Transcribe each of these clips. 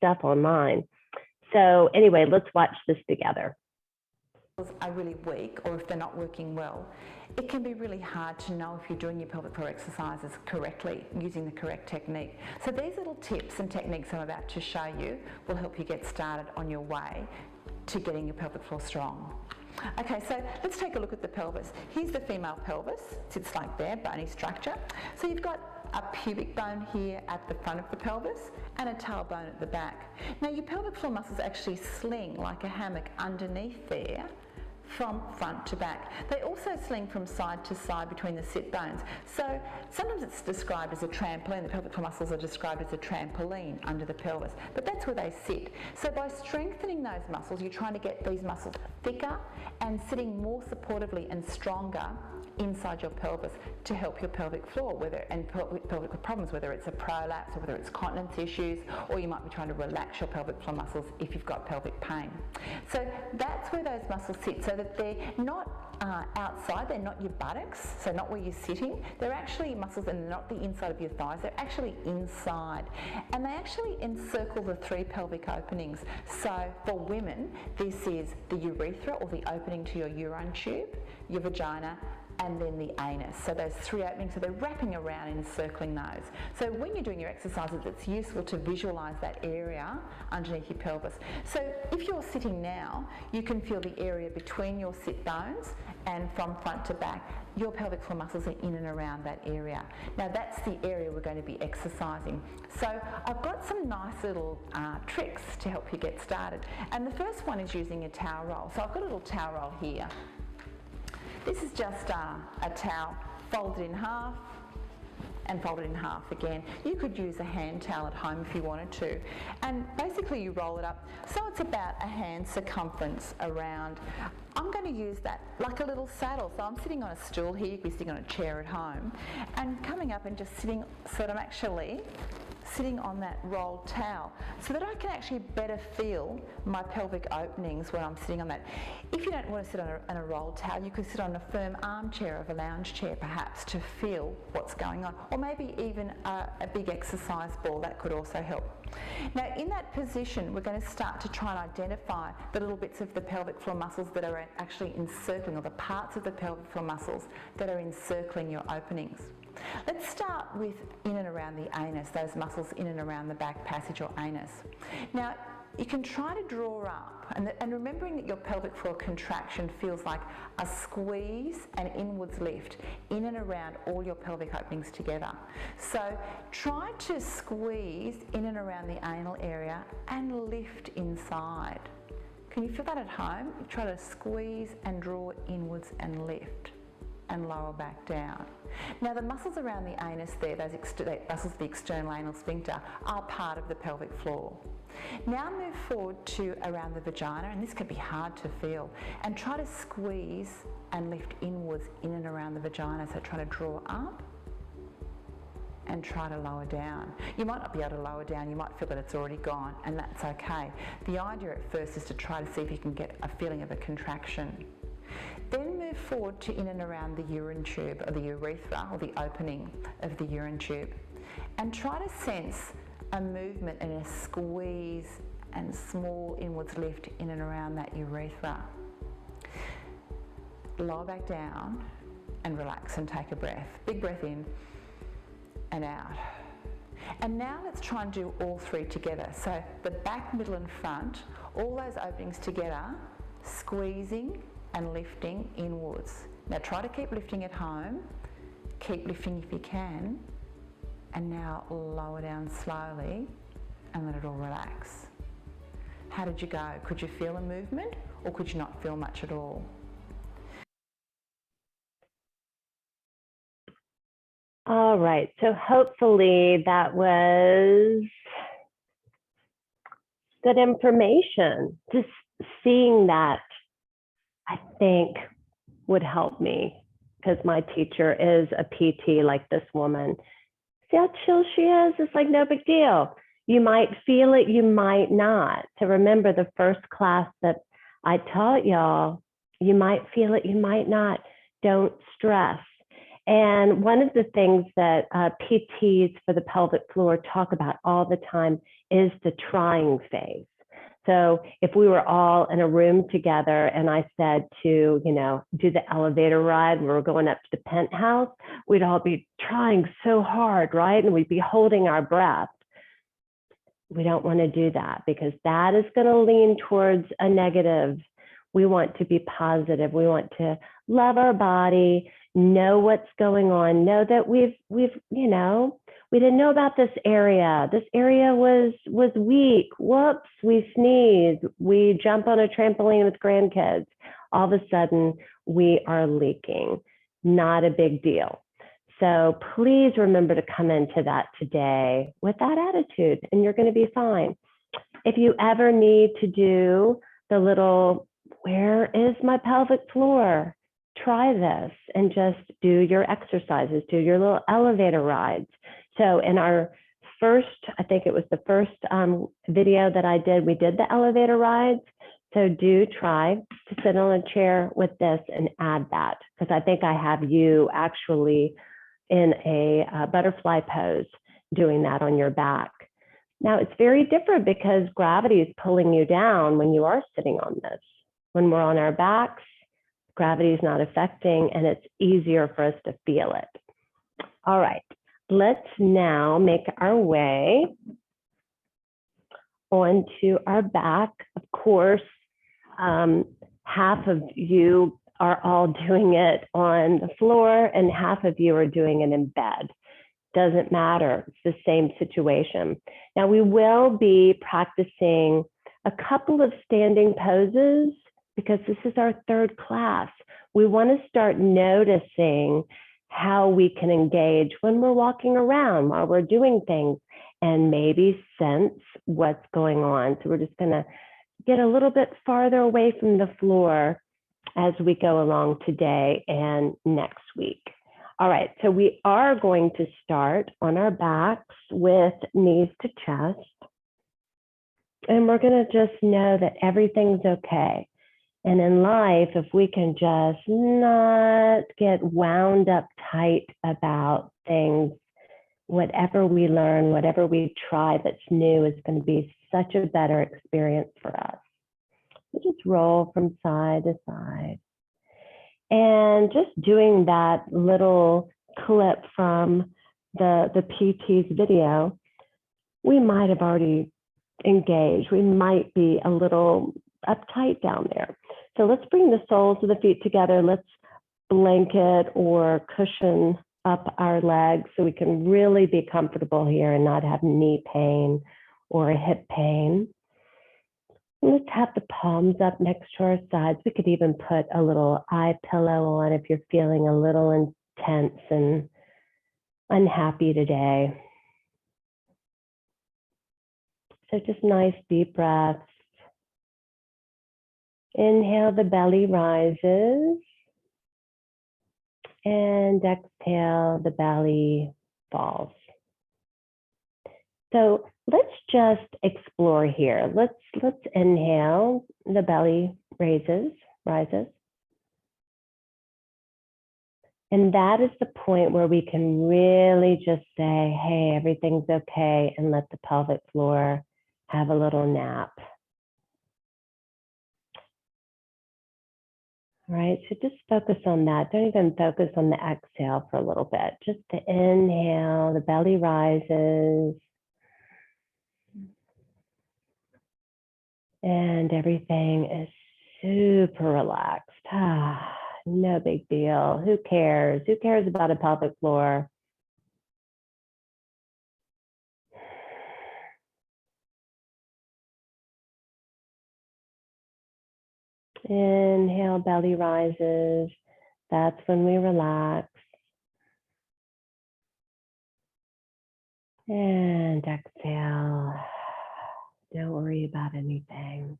stuff online. So anyway, let's watch this together. Are really weak, or if they're not working well, it can be really hard to know if you're doing your pelvic floor exercises correctly, using the correct technique. So these little tips and techniques I'm about to show you will help you get started on your way to getting your pelvic floor strong. Okay, so let's take a look at the pelvis. Here's the female pelvis, sits like there, bony structure. So you've got a pubic bone here at the front of the pelvis and a tailbone at the back. Now your pelvic floor muscles actually sling like a hammock underneath there from front to back. They also sling from side to side between the sit bones. So sometimes it's described as a trampoline. The pelvic floor muscles are described as a trampoline under the pelvis, but that's where they sit. So by strengthening those muscles, you're trying to get these muscles thicker and sitting more supportively and stronger inside your pelvis to help your pelvic floor, pelvic problems, whether it's a prolapse or whether it's continence issues, or you might be trying to relax your pelvic floor muscles if you've got pelvic pain. So that's where those muscles sit, so that they're not outside, they're not your buttocks, so not where you're sitting. They're actually muscles, and they're not the inside of your thighs, they're actually inside. And they actually encircle the 3 pelvic openings. So for women, this is the urethra, or the opening to your urine tube, your vagina, and then the anus. So those 3 openings, so they're wrapping around and encircling those. So when you're doing your exercises, it's useful to visualise that area underneath your pelvis. So if you're sitting now, you can feel the area between your sit bones, and from front to back, your pelvic floor muscles are in and around that area. Now that's the area we're going to be exercising. So I've got some nice little tricks to help you get started. And the first one is using a towel roll. So I've got a little towel roll here. This is just a towel folded in half and folded in half again. You could use a hand towel at home if you wanted to. And basically you roll it up so it's about a hand circumference around. I'm going to use that like a little saddle. So I'm sitting on a stool here, you could be sitting on a chair at home, and coming up and just sitting, so that I'm actually sitting on that rolled towel, so that I can actually better feel my pelvic openings when I'm sitting on that. If you don't want to sit on a rolled towel, you could sit on a firm armchair or a lounge chair perhaps to feel what's going on, or maybe even a big exercise ball. That could also help. Now in that position, we're going to start to try and identify the little bits of the pelvic floor muscles that are actually encircling, or the parts of the pelvic floor muscles that are encircling your openings. Let's start with in and around the anus, those muscles in and around the back passage or anus. Now, you can try to draw up, and remembering that your pelvic floor contraction feels like a squeeze and inwards lift in and around all your pelvic openings together. So try to squeeze in and around the anal area and lift inside. Can you feel that at home? Try to squeeze and draw inwards and lift and lower back down. Now the muscles around the anus there, those muscles of the external anal sphincter, are part of the pelvic floor. Now move forward to around the vagina, and this can be hard to feel, and try to squeeze and lift inwards in and around the vagina. So try to draw up and try to lower down. You might not be able to lower down, you might feel that it's already gone, and that's okay. The idea at first is to try to see if you can get a feeling of a contraction. Then move forward to in and around the urine tube, or the urethra, or the opening of the urine tube, and try to sense a movement and a squeeze and small inwards lift in and around that urethra. Lower back down and relax and take a breath. Big breath in and out. And now let's try and do all 3 together. So the back, middle and front, all those openings together, squeezing and lifting inwards. Now try to keep lifting at home, keep lifting if you can, and now lower down slowly and let it all relax. How did you go? Could you feel a movement, or could you not feel much at all? All right, so hopefully that was good information. Just seeing that, I think, would help me, because my teacher is a PT like this woman. See how chill she is? It's like no big deal. You might feel it, you might not. To remember the first class that I taught y'all, you might feel it, you might not. Don't stress. And one of the things that PTs for the pelvic floor talk about all the time is the trying phase. So if we were all in a room together and I said to, do the elevator ride, we were going up to the penthouse, we'd all be trying so hard, right? And we'd be holding our breath. We don't want to do that because that is going to lean towards a negative. We want to be positive. We want to love our body, know what's going on, know that we didn't know about this area. This area was weak. Whoops, we sneeze. We jump on a trampoline with grandkids. All of a sudden, we are leaking. Not a big deal. So please remember to come into that today with that attitude, and you're going to be fine. If you ever need to do the little, where is my pelvic floor? Try this and just do your exercises, do your little elevator rides. So in our first, I think it was the first video that I did, we did the elevator rides. So do try to sit on a chair with this and add that, because I think I have you actually in a butterfly pose doing that on your back. Now it's very different because gravity is pulling you down when you are sitting on this. When we're on our backs, gravity is not affecting and it's easier for us to feel it. All right, let's now make our way onto our back. Of course, half of you are all doing it on the floor and half of you are doing it in bed. Doesn't matter, it's the same situation. Now we will be practicing a couple of standing poses because this is our third class. We want to start noticing how we can engage when we're walking around, while we're doing things, and maybe sense what's going on. So we're just going to get a little bit farther away from the floor as we go along today and next week. All right, so we are going to start on our backs with knees to chest. And we're going to just know that everything's okay. And in life, if we can just not get wound up tight about things, whatever we learn, whatever we try that's new is going to be such a better experience for us. So just roll from side to side. And just doing that little clip from the PT's video, we might have already engaged. We might be a little uptight down there. So let's bring the soles of the feet together. Let's blanket or cushion up our legs so we can really be comfortable here and not have knee pain or hip pain. Let's have the palms up next to our sides. We could even put a little eye pillow on if you're feeling a little intense and unhappy today. So just nice deep breaths. Inhale, the belly rises. And exhale, the belly falls. So let's just explore here. Let's inhale, the belly rises. And that is the point where we can really just say, hey, everything's okay, and let the pelvic floor have a little nap. All right, so just focus on that. Don't even focus on the exhale for a little bit. Just the inhale, the belly rises. And everything is super relaxed. No big deal. Who cares? Who cares about a pelvic floor? Inhale, belly rises. That's when we relax. And exhale. Don't worry about anything.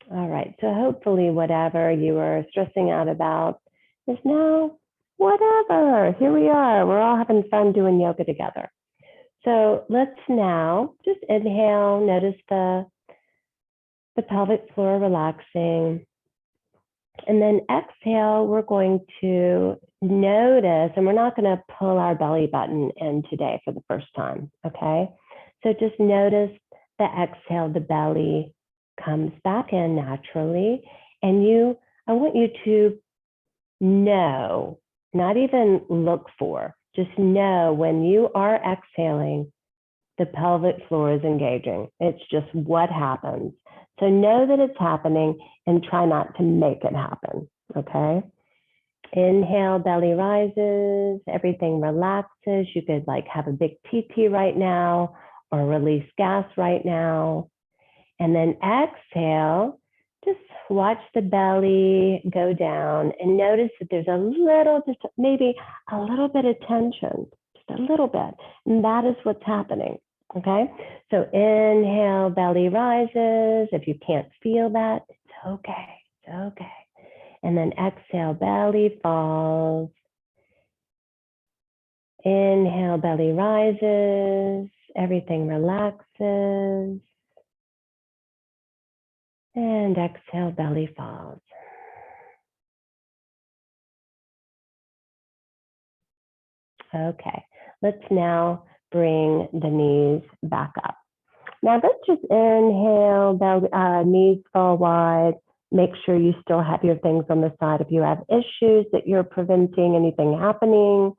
All right, so hopefully whatever you were stressing out about is now whatever. Here we are. We're all having fun doing yoga together. So let's now just inhale, notice the pelvic floor relaxing. And then exhale, we're going to notice, and we're not going to pull our belly button in today for the first time, okay? So just notice the exhale, the belly comes back in naturally. And I want you to know, not even look for, just know when you are exhaling, the pelvic floor is engaging. It's just what happens. So know that it's happening and try not to make it happen, okay? Inhale, belly rises, everything relaxes. You could like have a big TT right now or release gas right now. And then exhale, just watch the belly go down and notice that there's a little, just maybe a little bit of tension, just a little bit. And that is what's happening, okay? So inhale, belly rises. If you can't feel that, it's okay, it's okay. And then exhale, belly falls. Inhale, belly rises. Everything relaxes. And exhale, belly falls. Okay, let's now bring the knees back up. Now let's just inhale, knees fall wide. Make sure you still have your things on the side if you have issues that you're preventing anything happening.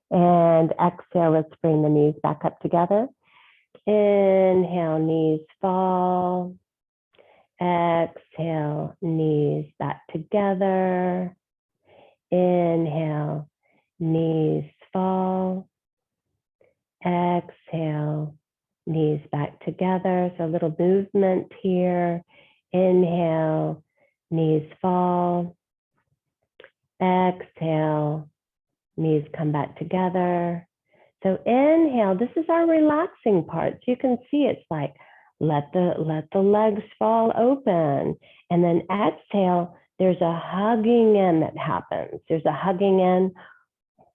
And exhale, let's bring the knees back up together. Inhale, knees fall. Exhale, knees back together. Inhale, knees fall. Exhale, knees back together. So a little movement here. Inhale, knees fall. Exhale, knees come back together. So inhale, this is our relaxing part. So you can see it's like, let the legs fall open. And then exhale, there's a hugging in that happens. There's a hugging in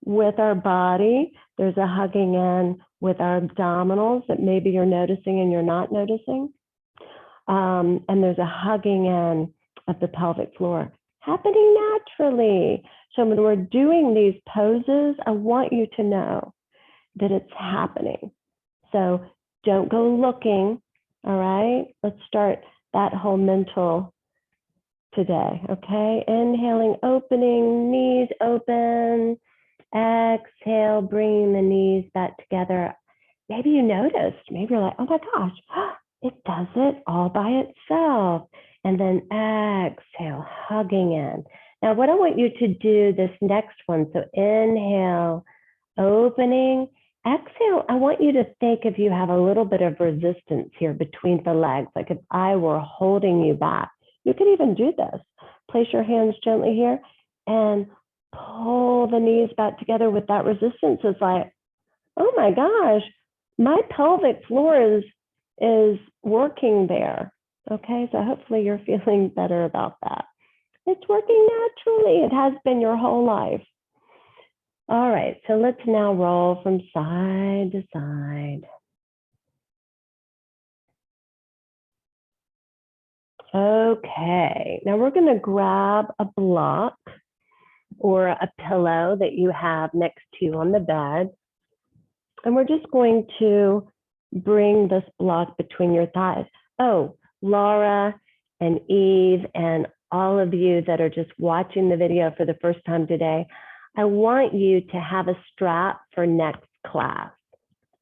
with our body. There's a hugging in with our abdominals that maybe you're noticing and you're not noticing. And there's a hugging in of the pelvic floor happening naturally. So when we're doing these poses, I want you to know that it's happening. So don't go looking, all right? Let's start that whole mental today, okay? Inhaling, opening, knees open. Exhale, bringing the knees back together. Maybe you noticed, maybe you're like, oh my gosh, it does it all by itself. And then exhale, hugging in. Now, what I want you to do this next one, so inhale, opening. Exhale, I want you to think if you have a little bit of resistance here between the legs, like if I were holding you back. You could even do this. Place your hands gently here and pull the knees back together with that resistance. It's like, oh my gosh, my pelvic floor is working there. Okay, so hopefully you're feeling better about that. It's working naturally. It has been your whole life. All right, so let's now roll from side to side. Okay, now we're going to grab a block or a pillow that you have next to you on the bed. And we're just going to bring this block between your thighs. Oh, Laura and Eve and all of you that are just watching the video for the first time today, I want you to have a strap for next class.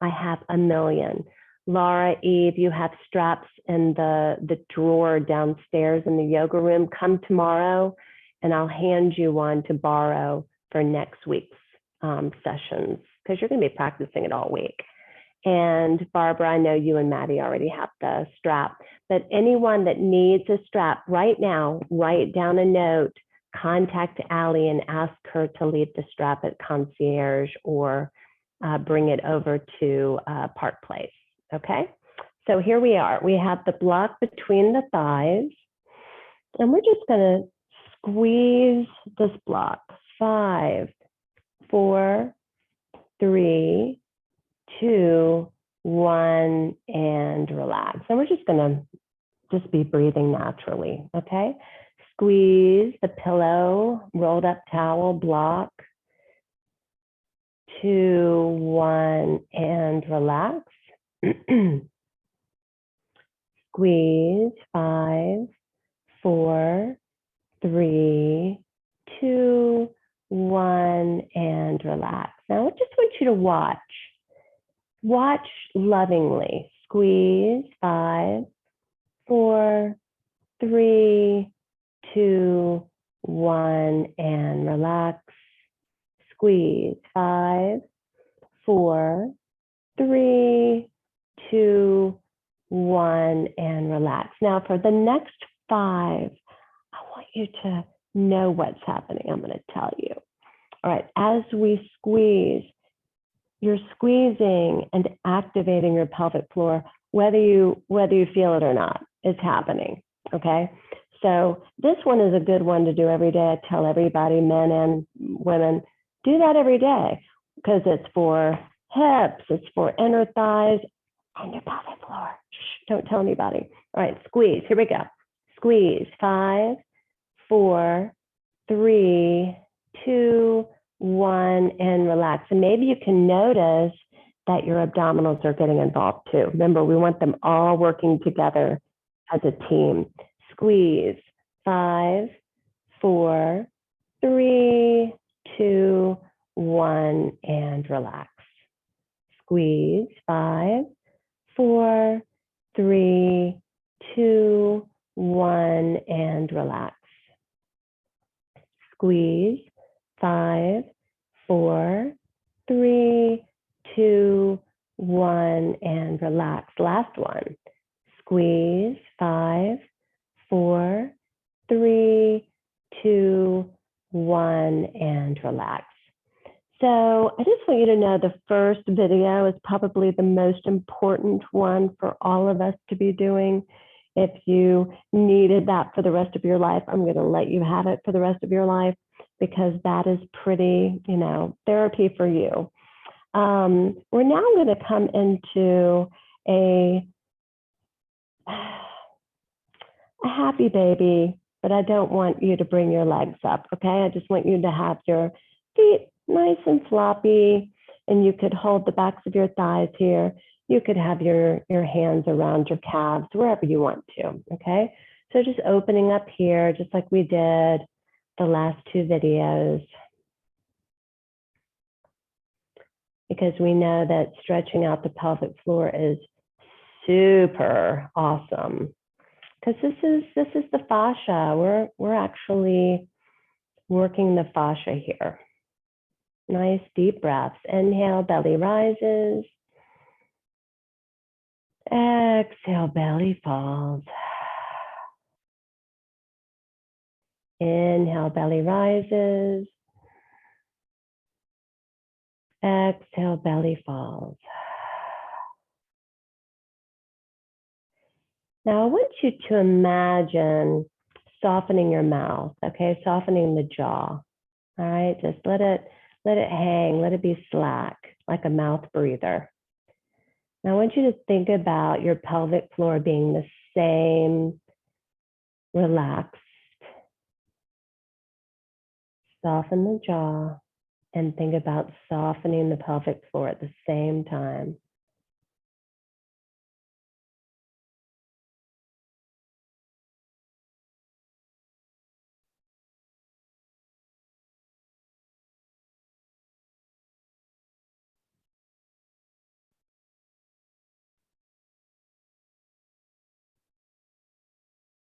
I have a million. Laura, Eve, you have straps in the drawer downstairs in the yoga room. Come tomorrow and I'll hand you one to borrow for next week's sessions because you're going to be practicing it all week. And Barbara, I know you and Maddie already have the strap, but anyone that needs a strap right now, write down a note, contact Allie and ask her to leave the strap at concierge or bring it over to Park Place, okay? So here we are. We have the block between the thighs, and we're just gonna squeeze this block. 5, 4, 3, 2, 1, and relax. And we're just gonna just be breathing naturally, okay? Squeeze the pillow, rolled up towel, block. 2, 1, and relax. Squeeze, 5, 4, 3, 2, 1, and relax. Now I just want you to watch. Watch lovingly. Squeeze, 5, 4, 3, 2, 1, and relax. Squeeze, 5, 4, 3, 2, 1, and relax. Now for the next 5, I want you to know what's happening. I'm going to tell you. All right, as we squeeze, you're squeezing and activating your pelvic floor, whether you feel it or not. It's happening. Okay. So this one is a good one to do every day. I tell everybody, men and women, do that every day because it's for hips, it's for inner thighs, and your pelvic floor. Shh, don't tell anybody. All right, squeeze. Here we go. Squeeze. 5, 4, 3, 2, 1, and relax. And maybe you can notice that your abdominals are getting involved too. Remember, we want them all working together as a team. Squeeze. 5, 4, 3, 2, 1, and relax. Squeeze. 5, 4, 3, 2, 1, and relax. Squeeze. 5, 4, 3, 2, 1, and relax. Last one. Squeeze. 5, 4, 3, 2, 1, and relax. So I just want you to know the first video is probably the most important one for all of us to be doing. If you needed that for the rest of your life, I'm going to let you have it for the rest of your life because that is pretty, therapy for you. We're now going to come into a happy baby, but I don't want you to bring your legs up, okay? I just want you to have your feet nice and floppy, and you could hold the backs of your thighs here. You could have your hands around your calves, wherever you want to, okay? So just opening up here, just like we did the last 2 videos, because we know that stretching out the pelvic floor is super awesome. Because this is the fascia. We're actually working the fascia here. Nice deep breaths. Inhale, belly rises. Exhale, belly falls. Inhale, belly rises. Exhale, belly falls. Now I want you to imagine softening your mouth, okay? Softening the jaw. All right, just let it hang, let it be slack, like a mouth breather. Now I want you to think about your pelvic floor being the same, relaxed. Soften the jaw and think about softening the pelvic floor at the same time.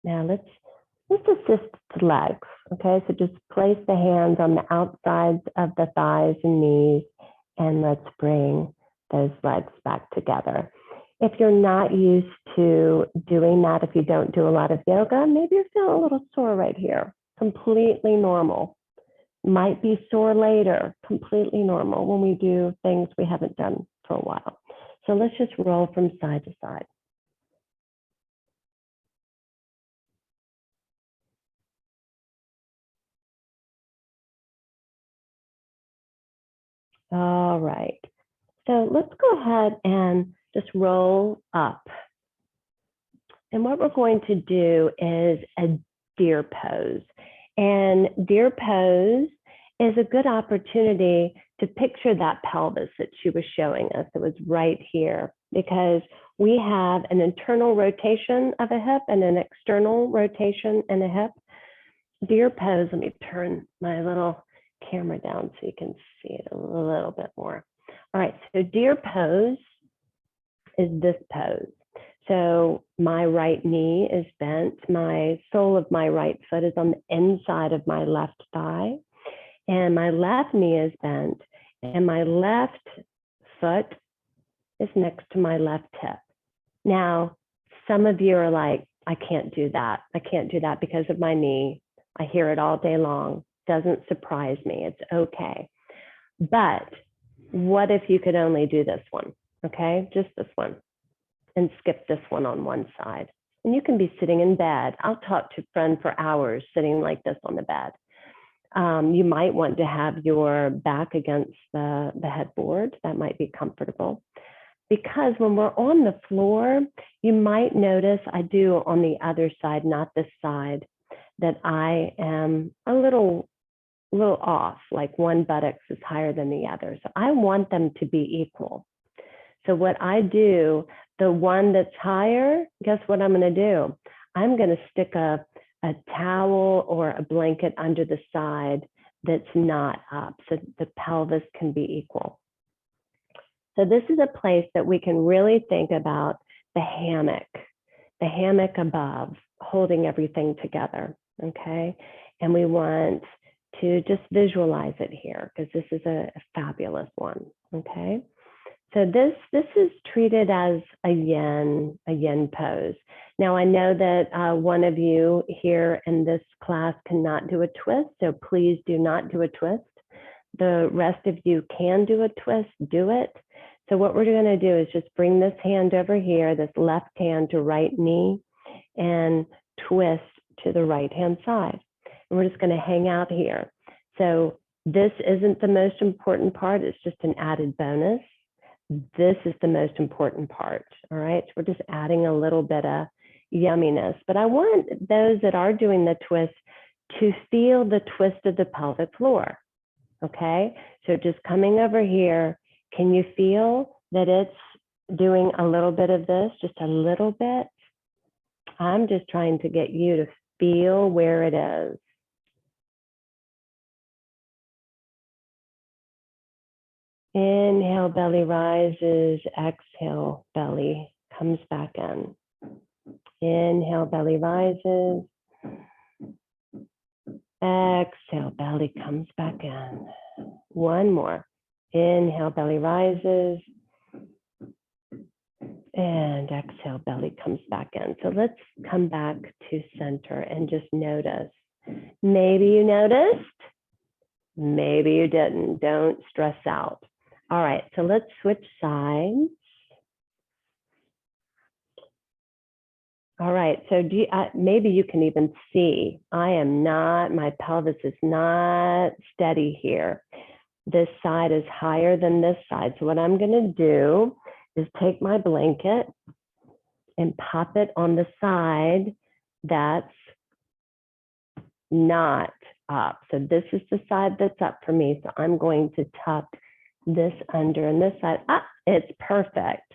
Now let's assist the legs, okay? So just place the hands on the outsides of the thighs and knees, and let's bring those legs back together. If you're not used to doing that, if you don't do a lot of yoga, maybe you're feeling a little sore right here. Completely normal. Might be sore later. Completely normal when we do things we haven't done for a while. So let's just roll from side to side. All right. So let's go ahead and just roll up. And what we're going to do is a deer pose. And deer pose is a good opportunity to picture that pelvis that she was showing us. It was right here, because we have an internal rotation of a hip and an external rotation in a hip. Deer pose, let me turn my little camera down so you can see it a little bit more. All right, so deer pose is this pose. So my right knee is bent, my sole of my right foot is on the inside of my left thigh, and my left knee is bent, and my left foot is next to my left hip. Now, some of you are like, I can't do that. I can't do that because of my knee. I hear it all day long. Doesn't surprise me. It's okay. But what if you could only do this one? Okay, just this one, and skip this one on one side. And you can be sitting in bed. I'll talk to a friend for hours sitting like this on the bed. You might want to have your back against the headboard. That might be comfortable. Because when we're on the floor, you might notice I do on the other side, not this side, that I am a little off, like one buttocks is higher than the other. So I want them to be equal. So what I do, the one that's higher, guess what I'm going to do? I'm going to stick a towel or a blanket under the side that's not up, so the pelvis can be equal. So this is a place that we can really think about the hammock above, holding everything together, okay? And we want to just visualize it here, because this is a fabulous one, okay? So this is treated as a yin pose. Now I know that one of you here in this class cannot do a twist, so please do not do a twist. The rest of you can do a twist, do it. So what we're going to do is just bring this hand over here, this left hand to right knee, and twist to the right hand side. And we're just going to hang out here. So this isn't the most important part, it's just an added bonus. This is the most important part, all right? So we're just adding a little bit of yumminess. But I want those that are doing the twist to feel the twist of the pelvic floor, okay? So just coming over here, can you feel that it's doing a little bit of this, just a little bit? I'm just trying to get you to feel where it is. Inhale, belly rises. Exhale, belly comes back in. Inhale, belly rises. Exhale, belly comes back in. One more. Inhale, belly rises. And exhale, belly comes back in. So let's come back to center and just notice. Maybe you noticed, maybe you didn't. Don't stress out. All right, so let's switch sides. All right, so maybe you can even see, my pelvis is not steady here. This side is higher than this side. So what I'm gonna do is take my blanket and pop it on the side that's not up. So this is the side that's up for me. So I'm going to tuck this under, and this side, it's perfect.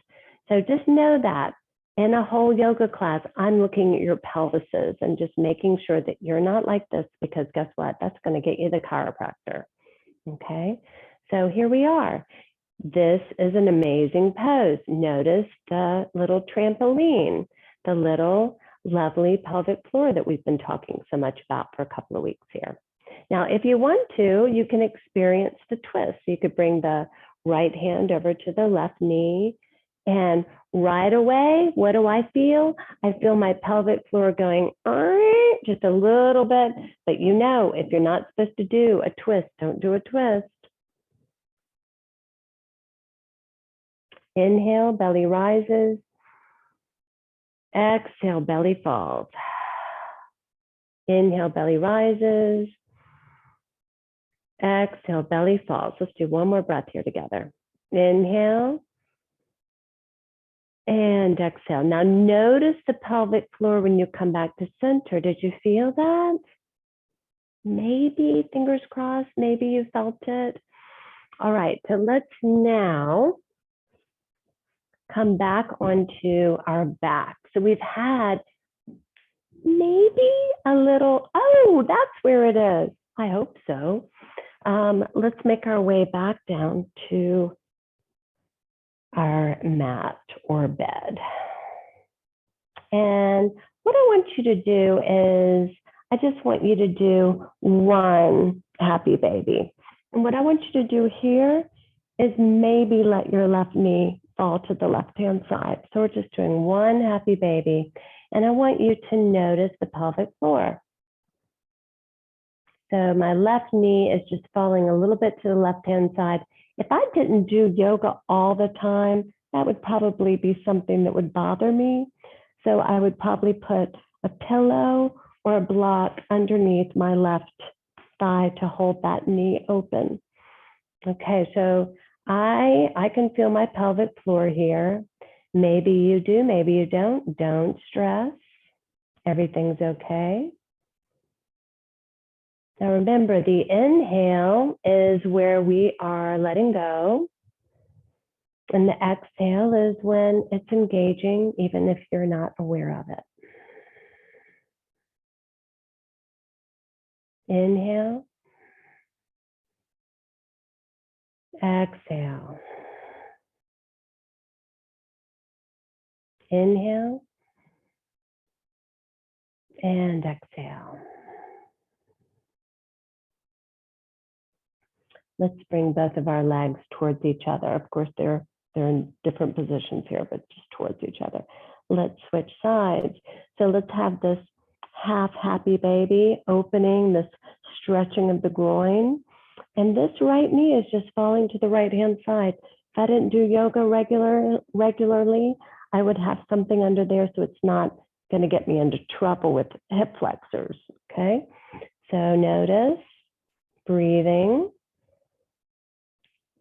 So just know that in a whole yoga class, I'm looking at your pelvises and just making sure that you're not like this, because guess what? That's going to get you the chiropractor. Okay, so here we are. This is an amazing pose. Notice the little trampoline, the little lovely pelvic floor that we've been talking so much about for a couple of weeks here. Now, if you want to, you can experience the twist. You could bring the right hand over to the left knee, and right away, what do I feel? I feel my pelvic floor going just a little bit, but you know, if you're not supposed to do a twist, don't do a twist. Inhale, belly rises. Exhale, belly falls. Inhale, belly rises. Exhale, belly falls. Let's do one more breath here together. Inhale. And exhale. Now notice the pelvic floor when you come back to center. Did you feel that? Maybe, fingers crossed, maybe you felt it. All right, so let's now come back onto our back. So we've had maybe a little, oh, that's where it is. I hope so. Let's make our way back down to our mat or bed. And what I want you to do is, I just want you to do one happy baby. And what I want you to do here is maybe let your left knee fall to the left-hand side. So we're just doing one happy baby. And I want you to notice the pelvic floor. So my left knee is just falling a little bit to the left-hand side. If I didn't do yoga all the time, that would probably be something that would bother me. So I would probably put a pillow or a block underneath my left thigh to hold that knee open. Okay, so I can feel my pelvic floor here. Maybe you do, maybe you don't. Don't stress. Everything's okay. Now remember, the inhale is where we are letting go. And the exhale is when it's engaging, even if you're not aware of it. Inhale. Exhale. Inhale. And exhale. Let's bring both of our legs towards each other. Of course, they're in different positions here, but just towards each other. Let's switch sides. So let's have this half happy baby opening, this stretching of the groin. And this right knee is just falling to the right-hand side. If I didn't do yoga regularly, I would have something under there so it's not going to get me into trouble with hip flexors, okay? So notice, breathing.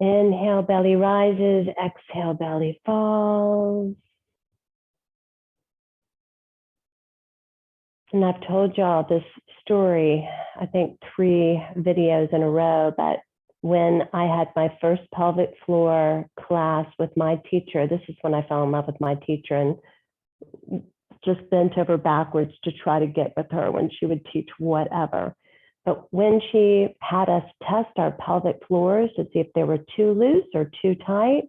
Inhale, belly rises. Exhale, belly falls. And I've told y'all this story, I think 3 videos in a row, but when I had my first pelvic floor class with my teacher, this is when I fell in love with my teacher and just bent over backwards to try to get with her when she would teach whatever. But when she had us test our pelvic floors to see if they were too loose or too tight,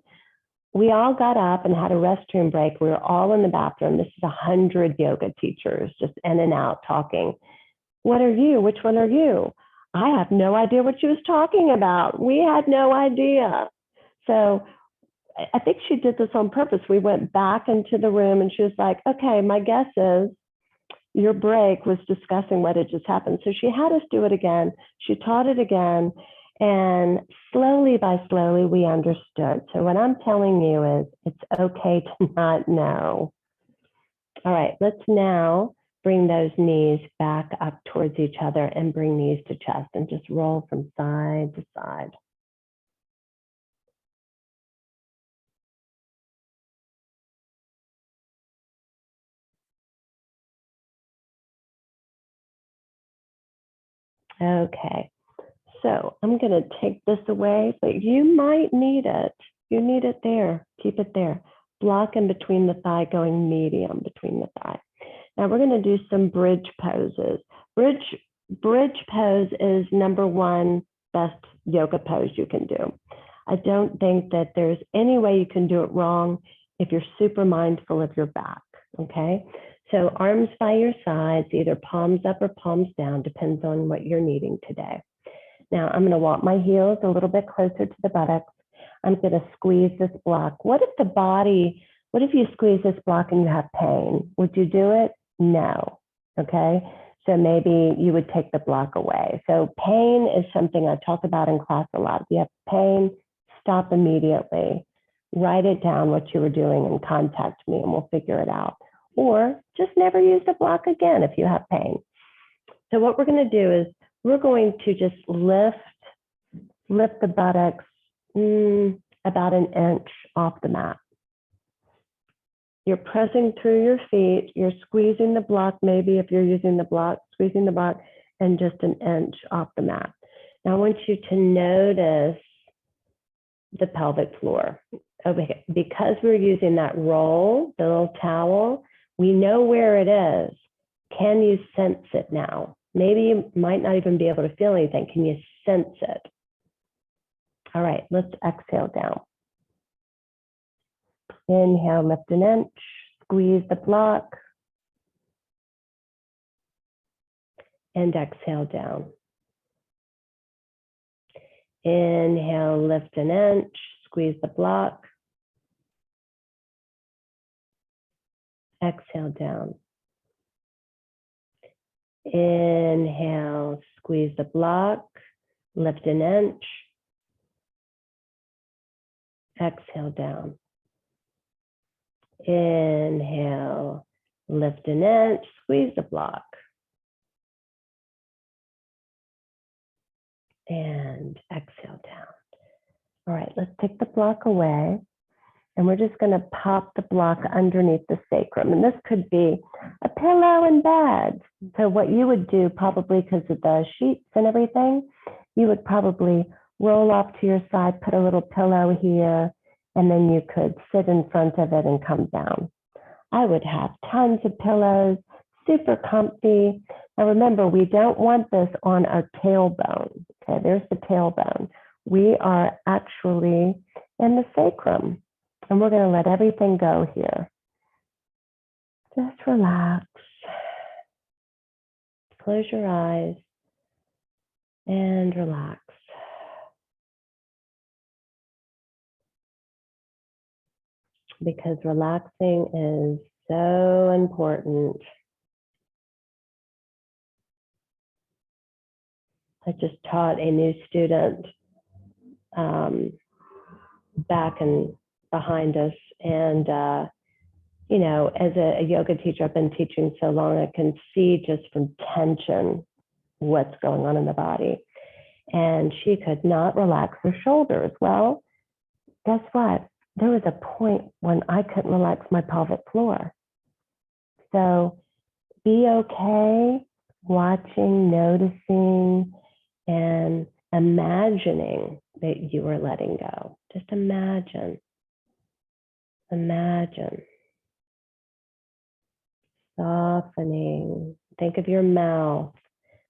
we all got up and had a restroom break. We were all in the bathroom. This is 100 yoga teachers just in and out talking. What are you? Which one are you? I have no idea what she was talking about. We had no idea. So I think she did this on purpose. We went back into the room and she was like, okay, my guess is your break was discussing what had just happened. So she had us do it again. She taught it again. And slowly by slowly, we understood. So what I'm telling you is it's okay to not know. All right, let's now bring those knees back up towards each other and bring knees to chest and just roll from side to side. Okay, so I'm going to take this away, but you might need it. You need it there. Keep it there. Block in between the thigh, going medium between the thigh. Now we're going to do some bridge poses. Bridge pose is #1 best yoga pose you can do. I don't think that there's any way you can do it wrong if you're super mindful of your back, okay? So arms by your sides, either palms up or palms down, depends on what you're needing today. Now I'm going to walk my heels a little bit closer to the buttocks. I'm going to squeeze this block. What if you squeeze this block and you have pain? Would you do it? No, okay? So maybe you would take the block away. So pain is something I talk about in class a lot. If you have pain, stop immediately. Write it down what you were doing and contact me and we'll figure it out. Or just never use the block again if you have pain. So what we're going to do is we're going to just lift the buttocks about 1 inch off the mat. You're pressing through your feet. You're squeezing the block, maybe if you're using the block, squeezing the block, and just 1 inch off the mat. Now I want you to notice the pelvic floor. Okay, because we're using that roll, the little towel, we know where it is. Can you sense it now? Maybe you might not even be able to feel anything. Can you sense it? All right, let's exhale down. Inhale, lift an inch, squeeze the block, and exhale down. Inhale, lift an inch, squeeze the block, exhale down. Inhale, squeeze the block, lift an inch, exhale down. Inhale, lift an inch, squeeze the block. And exhale down. All right, let's take the block away. And we're just going to pop the block underneath the sacrum. And this could be a pillow in bed. So what you would do, probably because of the sheets and everything, you would probably roll off to your side, put a little pillow here, and then you could sit in front of it and come down. I would have tons of pillows, super comfy. Now remember, we don't want this on our tailbone. Okay, there's the tailbone. We are actually in the sacrum. And we're going to let everything go here. Just relax. Close your eyes and relax. Because relaxing is so important. I just taught a new student back and behind us. And, you know, as a yoga teacher, I've been teaching so long, I can see just from tension what's going on in the body. And she could not relax her shoulders. Well, guess what? There was a point when I couldn't relax my pelvic floor. So be okay watching, noticing, and imagining that you are letting go. Just imagine. Imagine. Softening. Think of your mouth.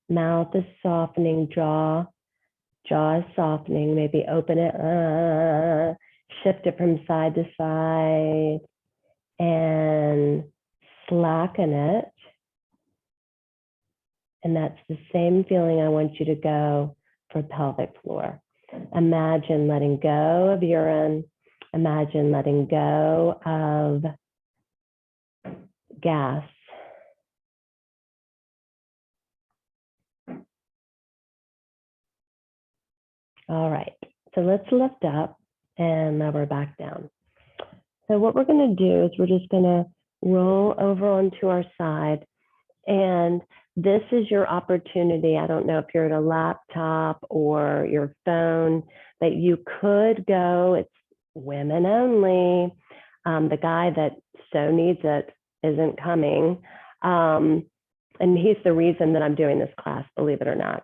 Mouth is softening, jaw is softening. Maybe open it, shift it from side to side, and slacken it. And that's the same feeling I want you to go for pelvic floor. Imagine letting go of urine. Imagine letting go of gas. All right, so let's lift up and now we're back down. So what we're going to do is we're just going to roll over onto our side. And this is your opportunity. I don't know if you're at a laptop or your phone, but you could go, it's women only. The guy that so needs it isn't coming. And he's the reason that I'm doing this class, believe it or not.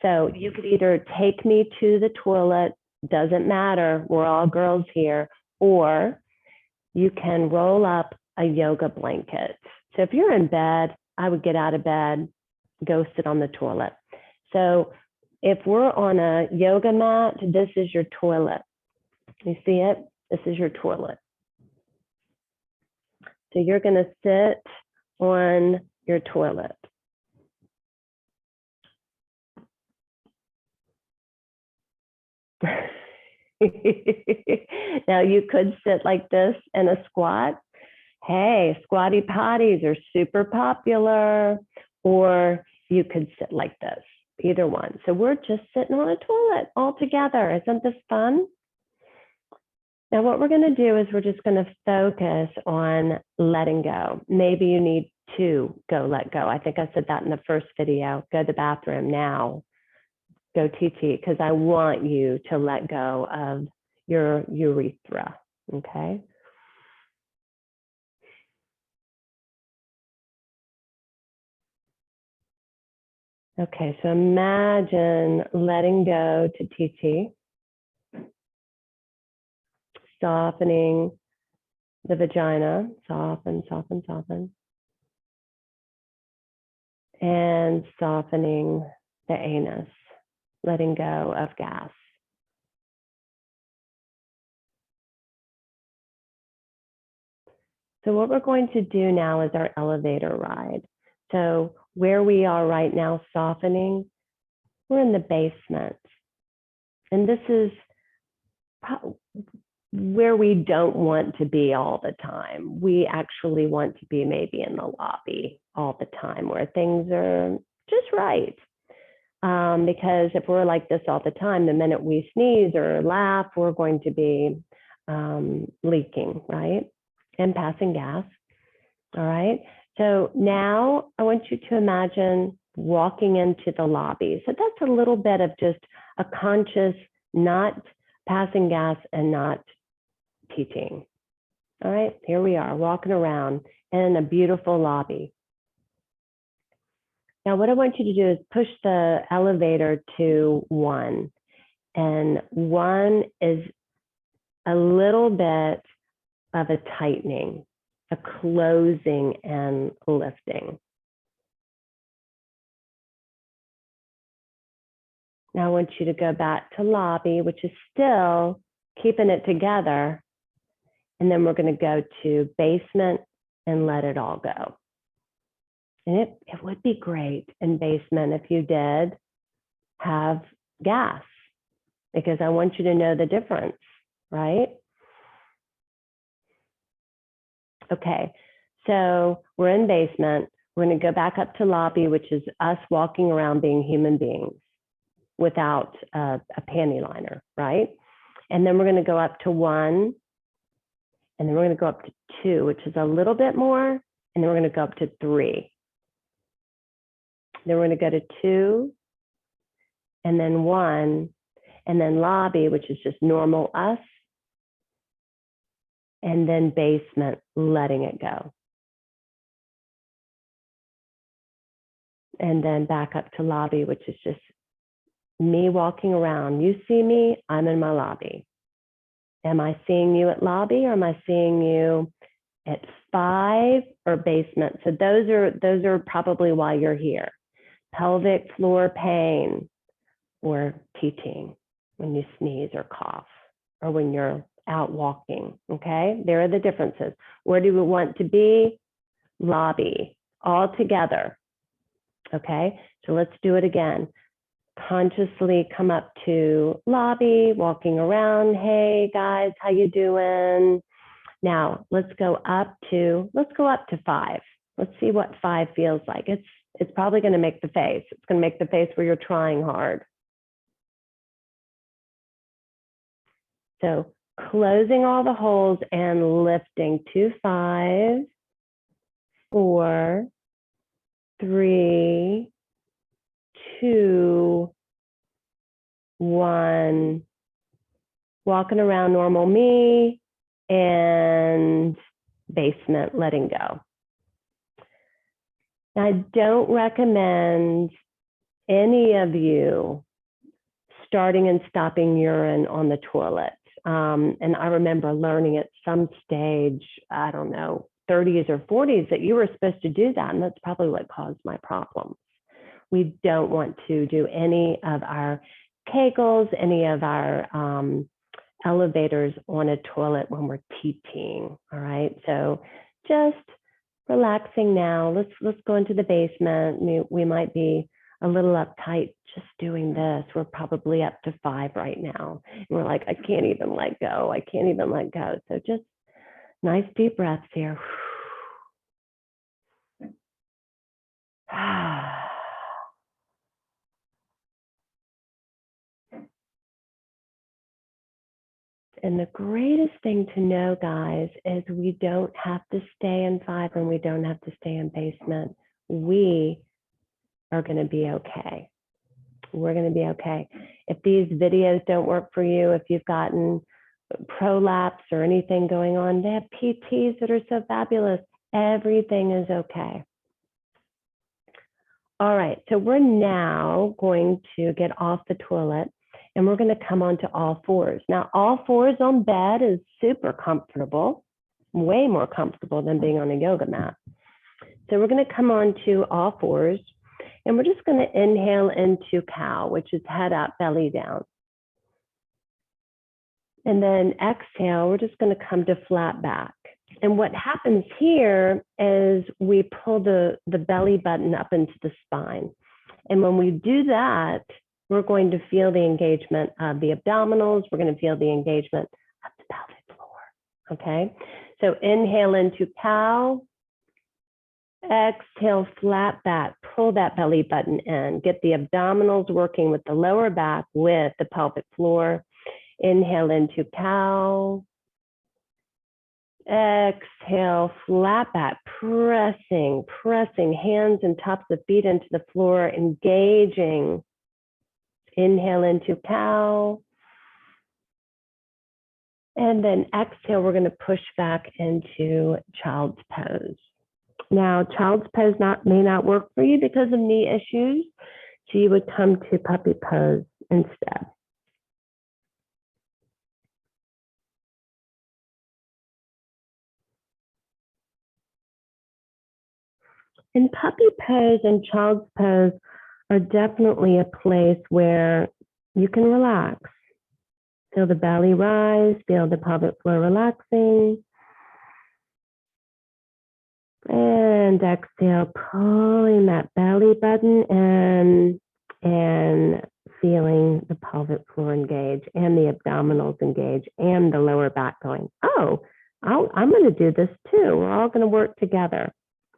So you could either take me to the toilet, doesn't matter, we're all girls here, or you can roll up a yoga blanket. So if you're in bed, I would get out of bed, go sit on the toilet. So if we're on a yoga mat, this is your toilet. You see it? This is your toilet. So you're going to sit on your toilet. Now you could sit like this in a squat. Hey, squatty potties are super popular. Or you could sit like this, either one. So we're just sitting on a toilet all together. Isn't this fun? Now what we're going to do is we're just going to focus on letting go. Maybe you need to go let go. I think I said that in the first video. Go to the bathroom now. Go TT, because I want you to let go of your urethra, okay? Okay, so imagine letting go to TT. softening the vagina, soften, soften, soften. And softening the anus, letting go of gas. So what we're going to do now is our elevator ride. So where we are right now, softening, we're in the basement. And this is where we don't want to be all the time. We actually want to be maybe in the lobby all the time where things are just right. Because if we're like this all the time, the minute we sneeze or laugh, we're going to be leaking, right? And passing gas. All right. So now I want you to imagine walking into the lobby. So that's a little bit of just a conscious, not passing gas and not teaching. All right. Here we are walking around in a beautiful lobby. Now, what I want you to do is push the elevator to 1. And 1 is a little bit of a tightening, a closing and lifting. Now I want you to go back to lobby, which is still keeping it together. And then we're going to go to basement and let it all go. And it would be great in basement if you did have gas, because I want you to know the difference, right? Okay, so we're in basement. We're going to go back up to lobby, which is us walking around being human beings without a panty liner, right? And then we're going to go up to 1, and then we're going to go up to 2, which is a little bit more, and then we're going to go up to 3. Then we're going to go to 2, and then 1, and then lobby, which is just normal us, and then basement, letting it go. And then back up to lobby, which is just me walking around. You see me, I'm in my lobby. Am I seeing you at lobby, or am I seeing you at 5 or basement? So those are probably why you're here. Pelvic floor pain, or teaching when you sneeze or cough, or when you're out walking, okay? There are the differences. Where do we want to be? Lobby, all together, okay? So let's do it again. Consciously come up to lobby, walking around. Hey guys, how you doing? Now let's go up to 5. Let's see what 5 feels like. It's probably going to make the face. It's going to make the face where you're trying hard. So closing all the holes and lifting to 5, 4, 3, 2, 1. Walking around normal me, and basement, letting go. Now, I don't recommend any of you starting and stopping urine on the toilet. And I remember learning at some stage, I don't know, 30s or 40s, that you were supposed to do that. And that's probably what caused my problems. We don't want to do any of our Kegels, any of our elevators on a toilet when we're teaching. All right. So just relaxing now. Let's go into the basement. We might be a little uptight just doing this. We're probably up to 5 right now. And we're like, I can't even let go. I can't even let go. So just nice deep breaths here. And the greatest thing to know, guys, is we don't have to stay in 5 and we don't have to stay in basement. We are going to be okay. We're going to be okay. If these videos don't work for you, if you've gotten prolapse or anything going on, they have PTs that are so fabulous. Everything is okay. All right, so we're now going to get off the toilet, and we're going to come onto all fours. Now, all fours on bed is super comfortable, way more comfortable than being on a yoga mat. So we're going to come onto all fours, and we're just going to inhale into cow, which is head up, belly down. And then exhale, we're just going to come to flat back. And what happens here is we pull the belly button up into the spine. And when we do that, we're going to feel the engagement of the abdominals. We're going to feel the engagement of the pelvic floor. Okay. So inhale into cow. Exhale, flat back. Pull that belly button in. Get the abdominals working with the lower back with the pelvic floor. Inhale into cow. Exhale, flat back, pressing hands and tops of feet into the floor, engaging. Inhale into cow. And then exhale, we're going to push back into child's pose. Now, child's pose may not work for you because of knee issues, so you would come to puppy pose instead. And puppy pose and child's pose are definitely a place where you can relax. Feel the belly rise, feel the pelvic floor relaxing. And exhale, pulling that belly button in and feeling the pelvic floor engage and the abdominals engage and the lower back going, oh, I'm going to do this too. We're all going to work together.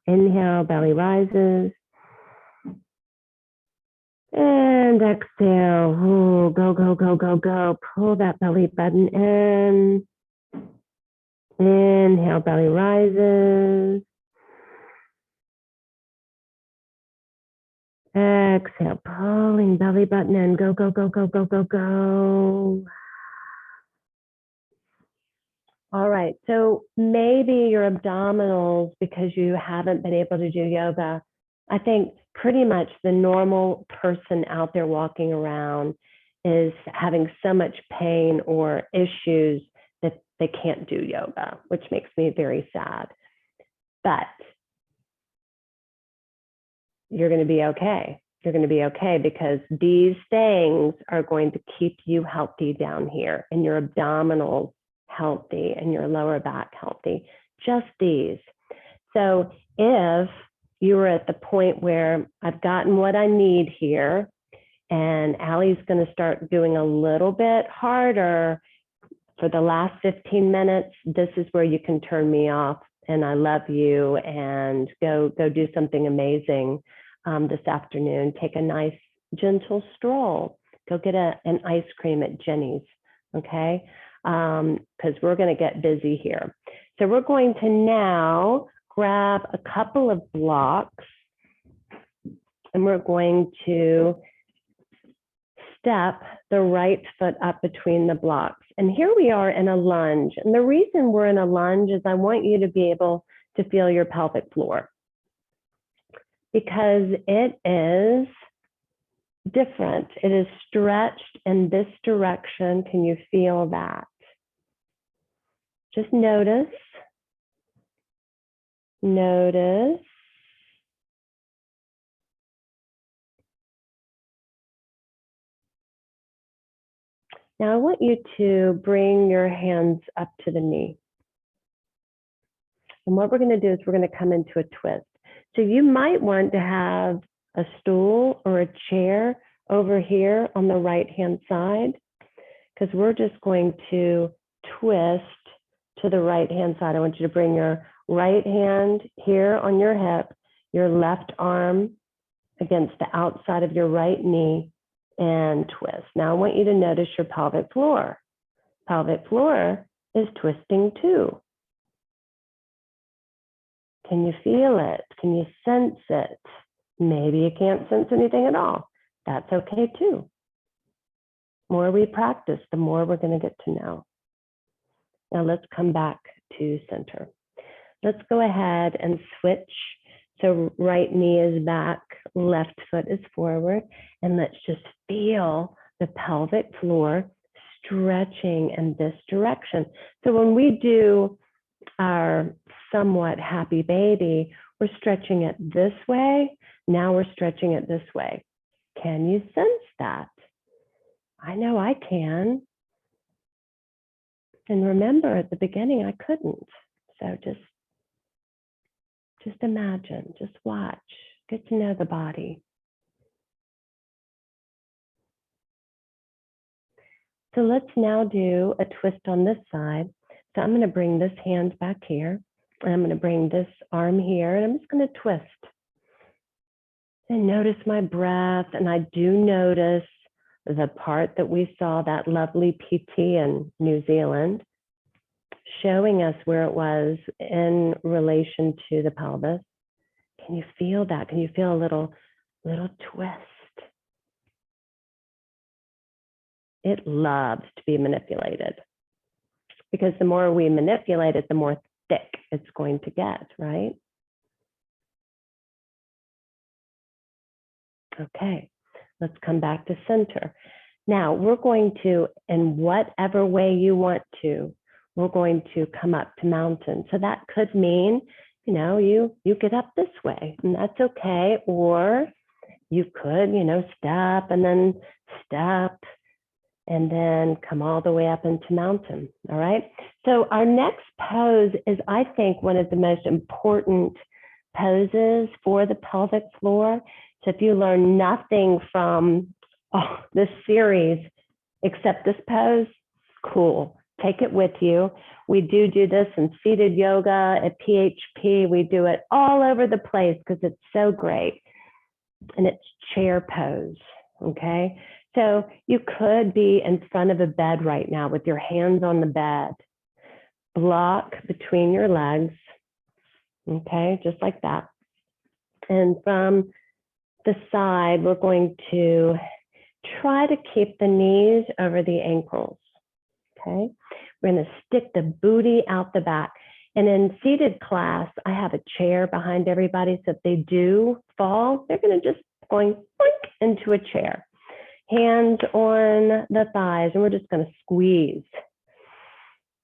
Inhale, belly rises. And exhale, oh, go, go, go, go, go. Pull that belly button in. Inhale, belly rises. Exhale, pulling belly button in. Go, go, go, go, go, go, go. All right, so maybe your abdominals, because you haven't been able to do yoga, I think pretty much the normal person out there walking around is having so much pain or issues that they can't do yoga, which makes me very sad. But you're going to be okay. You're going to be okay because these things are going to keep you healthy down here and your abdominals healthy and your lower back healthy, just these. So if you were at the point where I've gotten what I need here and Allie's going to start doing a little bit harder for the last 15 minutes, this is where you can turn me off and I love you and go do something amazing this afternoon. Take a nice gentle stroll. Go get an ice cream at Jenny's, okay? Because we're going to get busy here. So we're going to now grab a couple of blocks and we're going to step the right foot up between the blocks. And here we are in a lunge. And the reason we're in a lunge is I want you to be able to feel your pelvic floor because it is different. It is stretched in this direction. Can you feel that? Just notice. Notice. Now I want you to bring your hands up to the knee. And what we're going to do is we're going to come into a twist. So you might want to have a stool or a chair over here on the right-hand side, because we're just going to twist to the right-hand side. I want you to bring your right hand here on your hip, your left arm against the outside of your right knee, and twist. Now I want you to notice your pelvic floor. Pelvic floor is twisting too. Can you feel it? Can you sense it? Maybe you can't sense anything at all. That's okay too. The more we practice, the more we're going to get to know. Now let's come back to center. Let's go ahead and switch. So right knee is back, left foot is forward, and let's just feel the pelvic floor, stretching in this direction. So when we do our somewhat happy baby, we're stretching it this way. Now we're stretching it this way. Can you sense that? I know I can. And remember, at the beginning, I couldn't. So just imagine, just watch, get to know the body. So let's now do a twist on this side. So I'm going to bring this hand back here, and I'm going to bring this arm here, and I'm just going to twist. And notice my breath, and I do notice the part that we saw, that lovely PT in New Zealand, showing us where it was in relation to the pelvis. Can you feel that? Can you feel a little twist? It loves to be manipulated, because the more we manipulate it, the more thick it's going to get, right? Okay, let's come back to center. Now we're going to, in whatever way you want to, we're going to come up to mountain. So that could mean, you know, you get up this way, and that's okay. Or you could, you know, step and then step and then come all the way up into mountain. All right. So our next pose is, I think, one of the most important poses for the pelvic floor. So if you learn nothing from this series except this pose, cool. Take it with you. We do this in seated yoga, at PHP. We do it all over the place because it's so great. And it's chair pose, okay? So you could be in front of a bed right now with your hands on the bed. Block between your legs, okay? Just like that. And from the side, we're going to try to keep the knees over the ankles, okay? We're going to stick the booty out the back. And in seated class, I have a chair behind everybody. So if they do fall, they're going to just going boink into a chair. Hands on the thighs, and we're just going to squeeze.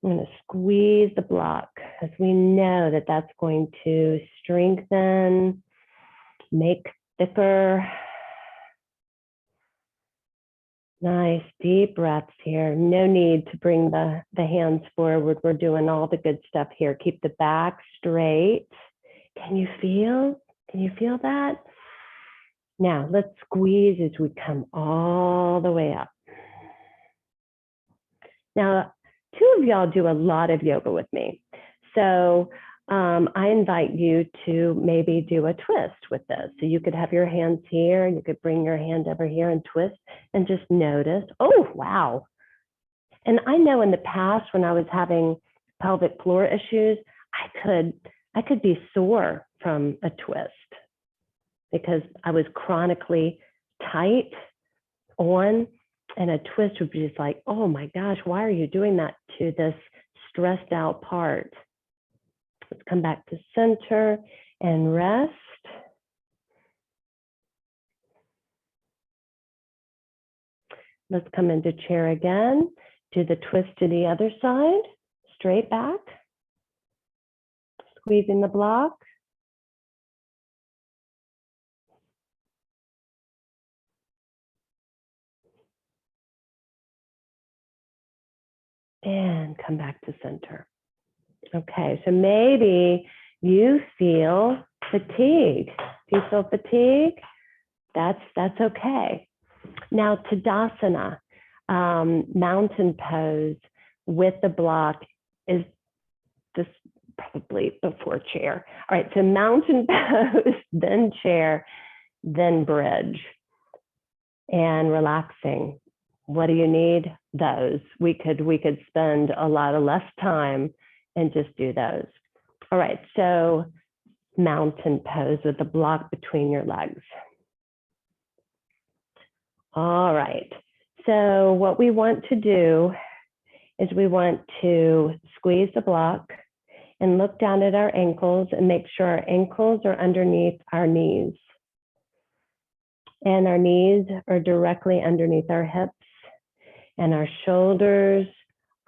I'm going to squeeze the block, because we know that that's going to strengthen, make thicker. Nice deep breaths here. No need to bring the hands forward. We're doing all the good stuff here. Keep the back straight. Can you feel that? Now let's squeeze as we come all the way up. Now, two of y'all do a lot of yoga with me. So I invite you to maybe do a twist with this. So you could have your hands here, you could bring your hand over here and twist and just notice, oh, wow. And I know in the past when I was having pelvic floor issues, I could be sore from a twist because I was chronically tight on, and a twist would be just like, oh my gosh, why are you doing that to this stressed out part? Let's come back to center and rest. Let's come into chair again. Do the twist to the other side, straight back. Squeezing the block. And come back to center. Okay, so maybe you feel fatigue. Do you feel fatigue? That's okay. Now, Tadasana, mountain pose with the block, is this probably before chair. All right, so mountain pose, then chair, then bridge, and relaxing. What do you need? Those. We could spend a lot of less time and just do those. All right, so mountain pose with the block between your legs. All right, so what we want to do is we want to squeeze the block and look down at our ankles and make sure our ankles are underneath our knees. And our knees are directly underneath our hips, and our shoulders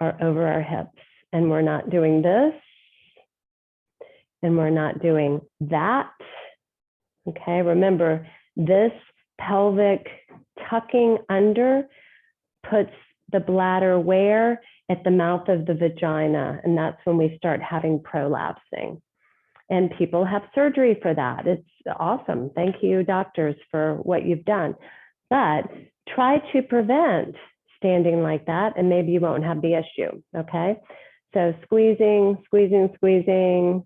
are over our hips. And we're not doing this, and we're not doing that. Okay, remember, this pelvic tucking under puts the bladder where? At the mouth of the vagina, and that's when we start having prolapsing. And people have surgery for that. It's awesome. Thank you, doctors, for what you've done. But try to prevent standing like that, and maybe you won't have the issue, okay? So squeezing, squeezing, squeezing.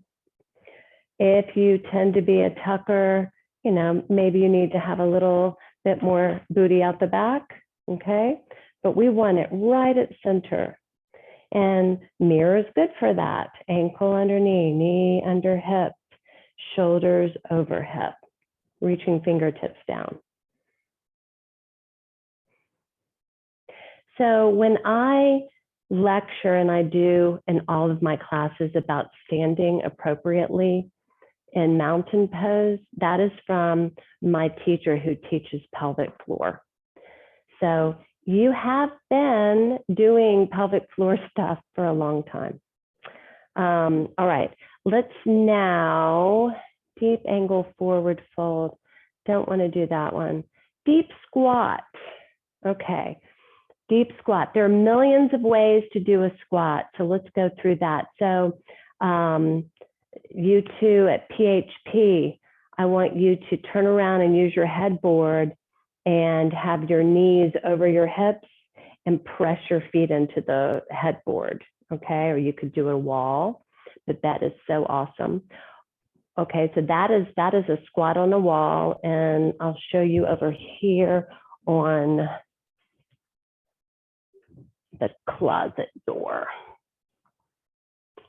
If you tend to be a tucker, you know, maybe you need to have a little bit more booty out the back, okay? But we want it right at center. And mirror is good for that. Ankle under knee, knee under hip, shoulders over hip, reaching fingertips down. So when I lecture, and I do in all of my classes about standing appropriately in mountain pose, that is from my teacher who teaches pelvic floor. So you have been doing pelvic floor stuff for a long time. All right, let's now deep angle forward fold. Don't want to do that one. Deep squat. Okay, deep squat. There are millions of ways to do a squat, so let's go through that. So you two at PHP, I want you to turn around and use your headboard and have your knees over your hips and press your feet into the headboard, okay? Or you could do a wall, but that is so awesome. Okay, so that is a squat on a wall, and I'll show you over here on the closet door.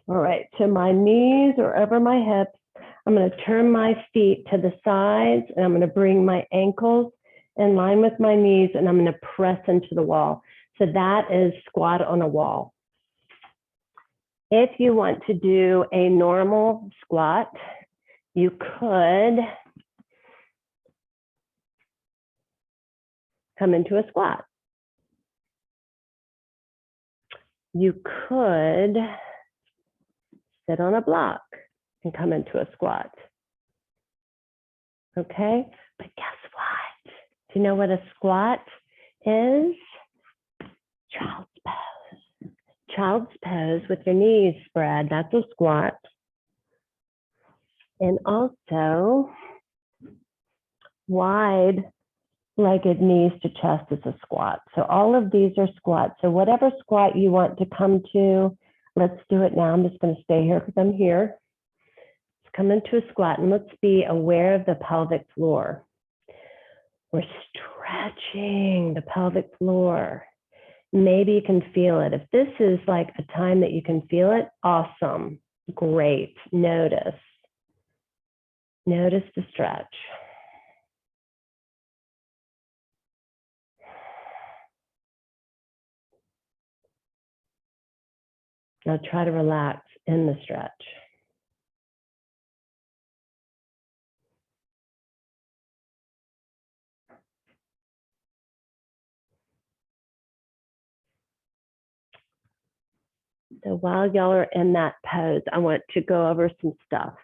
All right, so my knees are over my hips. I'm gonna turn my feet to the sides, and I'm gonna bring my ankles in line with my knees, and I'm going to press into the wall. So that is squat on a wall. If you want to do a normal squat, you could come into a squat. You could sit on a block and come into a squat. Okay, but guess what? Do you know what a squat is? Child's pose. Child's pose with your knees spread, that's a squat. And also, wide-legged knees to chest is a squat. So all of these are squats. So whatever squat you want to come to, let's do it now. I'm just going to stay here because I'm here. Let's come into a squat, and let's be aware of the pelvic floor. We're stretching the pelvic floor. Maybe you can feel it. If this is like a time that you can feel it, awesome, great. Notice the stretch. Now try to relax in the stretch. So while y'all are in that pose, I want to go over some stuff.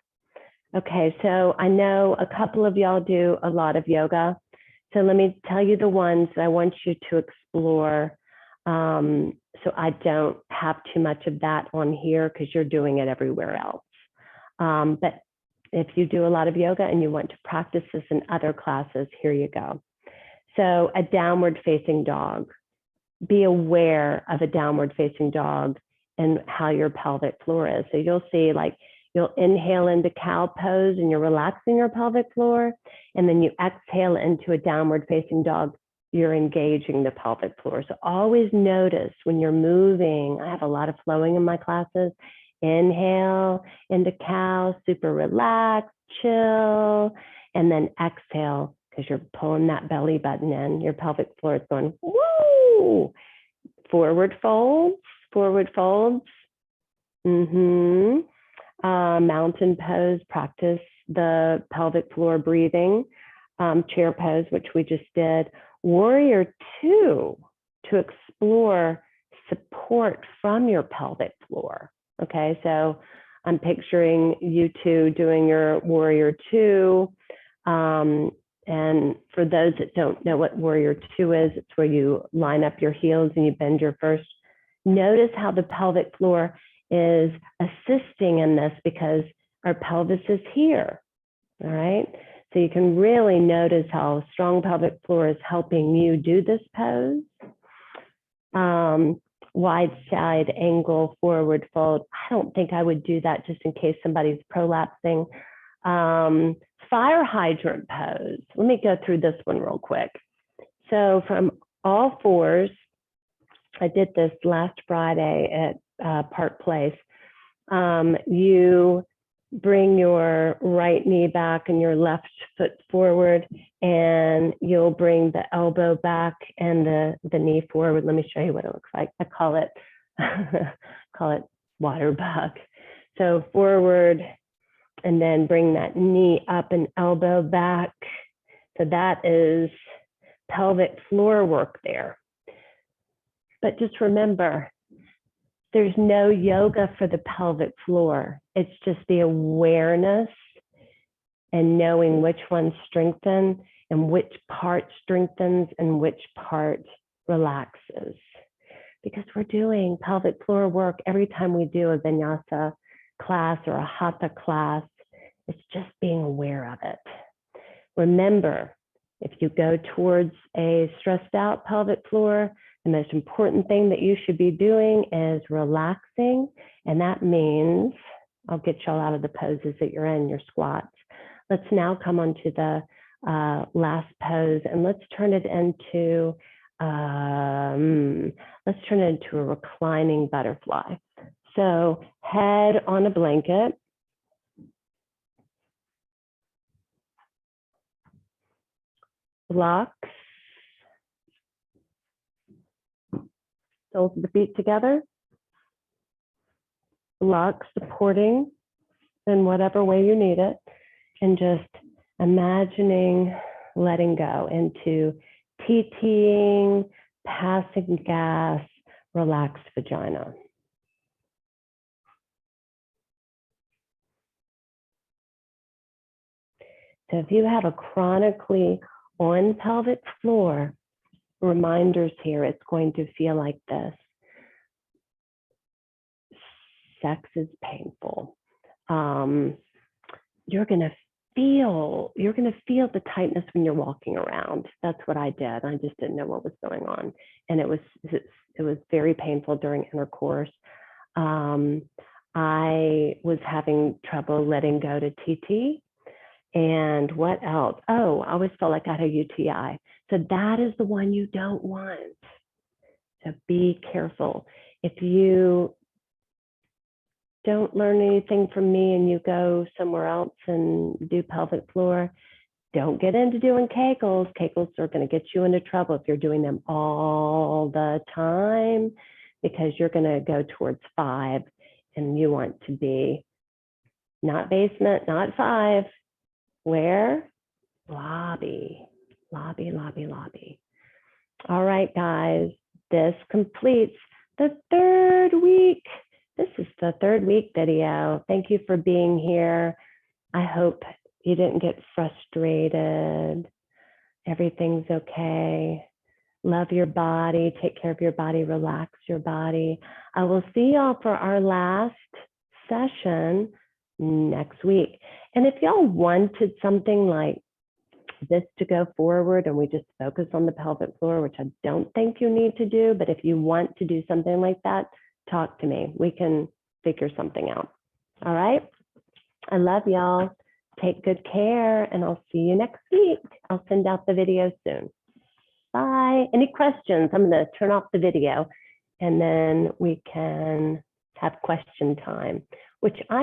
Okay, so I know a couple of y'all do a lot of yoga. So let me tell you the ones that I want you to explore. So I don't have too much of that on here because you're doing it everywhere else. But if you do a lot of yoga and you want to practice this in other classes, here you go. So a downward facing dog. Be aware of a downward facing dog and how your pelvic floor is. So you'll see, like, you'll inhale into cow pose and you're relaxing your pelvic floor, and then you exhale into a downward facing dog, you're engaging the pelvic floor. So always notice when you're moving. I have a lot of flowing in my classes. Inhale into cow, super relaxed, chill, and then exhale because you're pulling that belly button in. Your pelvic floor is going, woo! Forward folds, forward folds. Mountain pose, practice the pelvic floor breathing. chair pose, which we just did. Warrior two, to explore support from your pelvic floor. Okay, so I'm picturing you two doing your warrior two. And for those that don't know what warrior two is, it's where you line up your heels and you bend your first. Notice how the pelvic floor is assisting in this because our pelvis is here. All right. So you can really notice how strong pelvic floor is helping you do this pose. Wide side angle, forward fold. I don't think I would do that just in case somebody's prolapsing. Fire hydrant pose. Let me go through this one real quick. So from all fours, I did this last Friday at Park Place. You bring your right knee back and your left foot forward, and you'll bring the elbow back and the knee forward. Let me show you what it looks like. I call it water bug. So forward, and then bring that knee up and elbow back. So that is pelvic floor work there. But just remember, there's no yoga for the pelvic floor. It's just the awareness and knowing which one strengthens and which part strengthens and which part relaxes. Because we're doing pelvic floor work every time we do a vinyasa class or a hatha class. It's just being aware of it. Remember, if you go towards a stressed out pelvic floor, the most important thing that you should be doing is relaxing. And that means, I'll get y'all out of the poses that you're in, your squats. Let's now come on to the last pose, and let's turn it into a reclining butterfly. So head on a blanket. Blocks. Soles of the feet together. Blocks supporting in whatever way you need it. And just imagining letting go into TTing, passing gas, relaxed vagina. So if you have a chronically on pelvic floor, reminders here, it's going to feel like this. Sex is painful. You're going to feel the tightness when you're walking around. That's what I did. I just didn't know what was going on. And it was very painful during intercourse. I was having trouble letting go to TT. And what else? Oh, I always felt like I had a UTI. So that is the one you don't want. So be careful. If you don't learn anything from me and you go somewhere else and do pelvic floor, don't get into doing Kegels. Kegels are going to get you into trouble if you're doing them all the time, because you're going to go towards 5 and you want to be not basement, not 5. Where? Lobby, lobby, lobby, lobby. All right, guys, this completes the 3rd week. This is the 3rd week video. Thank you for being here. I hope you didn't get frustrated. Everything's okay. Love your body, take care of your body, relax your body. I will see y'all for our last session next week. And if y'all wanted something like this to go forward and we just focus on the pelvic floor, which I don't think you need to do, but if you want to do something like that, talk to me. We can figure something out. All right. I love y'all. Take good care, and I'll see you next week. I'll send out the video soon. Bye. Any questions? I'm going to turn off the video and then we can have question time, which I